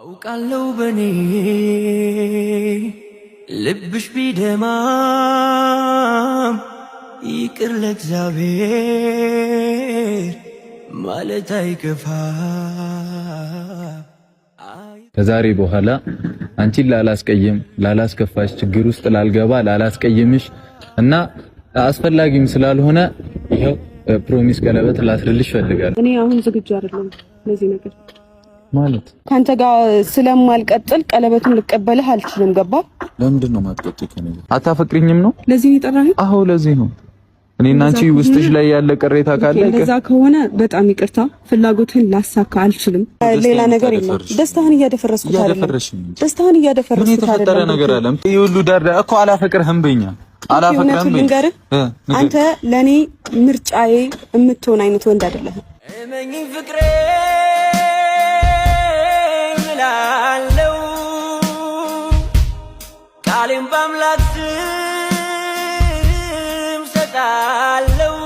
አውቃለሁ በኔ ልብሽ ቢደማም ይቅር ለእግዚአብሔር ማለት አይከፋ። ከዛሬ በኋላ አንቺን ላላስከፋሽ ችግር ውስጥ ላልገባ ላላስቀይምሽ እና አስፈላጊም ስላልሆነ ይሄው ፕሮሚስ ቀለበት ላስርልሽ ፈልጋለሁ። እኔ አሁን ዝግጁ አይደለም ለዚህ ነገር ማለት ካንተ ጋር ስለማልቀጥል ቀለበቱን ልቀበልህ አልችልም። ገባ? ለምንድን ነው የማትቀጥይ? ከኔ አታፈቅሪኝም ነው? ለዚህ ነው የጠራኸኝ? አዎ ለዚህ ነው። እኔና አንቺ ውስጥሽ ላይ ያለ ቅሬታ ካለ ለዛ ከሆነ በጣም ይቅርታ፣ ፍላጎትህን ላሳካ አልችልም። ሌላ ነገር የለም። ደስታህን እያደፈረስኩት አይደለም። ደስታህን እያደፈረስኩት አይደለም። የተፈጠረ ነገር አለ ይሄ ሁሉ ዳር እኮ አላፈቅርህም በኛ አላፈቅርህም በኛ። አንተ ለኔ ምርጫዬ የምትሆን አይነት ወንድ አይደለህም። እመኝ ፍቅሬ ምላለው ቃሌም በአምላክ ስም ሰጣለው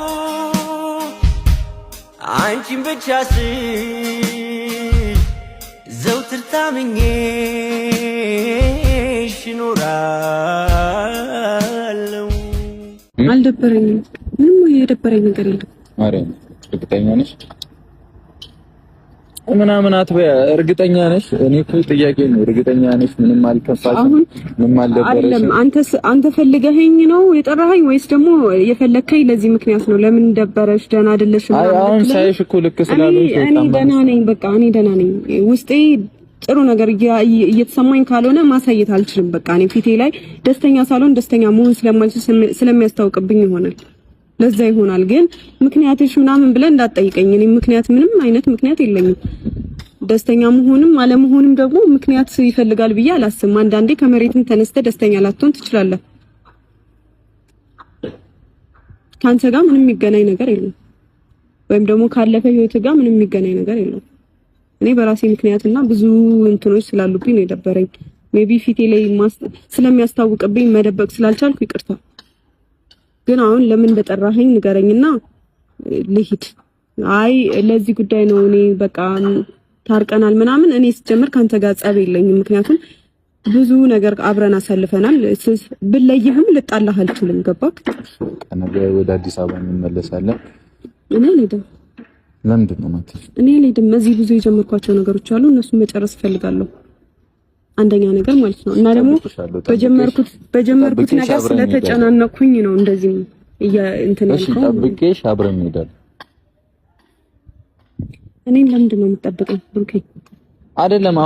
አንቺን ብቻ ስል ዘውትር ታምኜሽ እኖራለው። አልደበረኝም። ምንም የደበረኝ ነገር የለም። ማርያም እርግጠኛ ነሽ? ምናምን አትበያ። እርግጠኛ ነሽ? እኔ እኮ ጥያቄ ነው። እርግጠኛ ነሽ? ምንም አልከፋሽም? ምንም አልደበረሽም? አንተ ፈልገኸኝ ነው የጠራኸኝ ወይስ ደግሞ የፈለከኝ ለዚህ ምክንያት ነው? ለምን ደበረሽ? ደህና አይደለሽም? አሁን ሳይሽ እኮ ልክ ስላልሆንሽ እኔ ደህና ነኝ። በቃ እኔ ደህና ነኝ። ውስጤ ጥሩ ነገር እየተሰማኝ ካልሆነ ማሳየት አልችልም። በቃ እኔ ፊቴ ላይ ደስተኛ ሳልሆን ደስተኛ መሆን ስለማልችል ስለሚያስታውቅብኝ ይሆናል። ለዛ ይሆናል። ግን ምክንያትሽ ምናምን ብለን እንዳትጠይቀኝ። እኔ ምንም አይነት ምክንያት የለኝም። ደስተኛ መሆንም አለመሆንም ደግሞ ምክንያት ይፈልጋል ብዬ አላስብም። አንዳንዴ ከመሬትም ተነስተ ደስተኛ ላትሆን ትችላለህ። ካንተ ጋር ምንም የሚገናኝ ነገር የለም፣ ወይም ደግሞ ካለፈ ህይወት ጋር ምንም የሚገናኝ ነገር የለም። እኔ በራሴ ምክንያትና ብዙ እንትኖች ስላሉብኝ ነው የደበረኝ። ሜቢ ፊቴ ላይ ስለሚያስታውቅብኝ መደበቅ ስላልቻልኩ ይቅርታ። ግን አሁን ለምን እንደጠራኸኝ ንገረኝና ልሂድ። አይ ለዚህ ጉዳይ ነው እኔ በቃ ታርቀናል ምናምን። እኔ ስጀምር ካንተ ጋር ጸብ የለኝም፣ ምክንያቱም ብዙ ነገር አብረን አሳልፈናል። ብለይህም ልጣላህ አልችልም። ገባክ? ነገ ወደ አዲስ አበባ እንመለሳለን። እኔ አልሄድም። ለምንድን ነው ማለት? እኔ አልሄድም። እዚህ ብዙ የጀመርኳቸው ነገሮች አሉ፣ እነሱን መጨረስ እፈልጋለሁ። አንደኛ ነገር ማለት ነው። እና ደግሞ በጀመርኩት ነገር ስለተጨናነኩኝ ነው እንደዚህ እንትን ያልከው። እሺ ጠብቄሽ አብረን እንሄዳለን። እኔን ለምንድን ነው የምትጠብቀኝ? ኦኬ አይደለም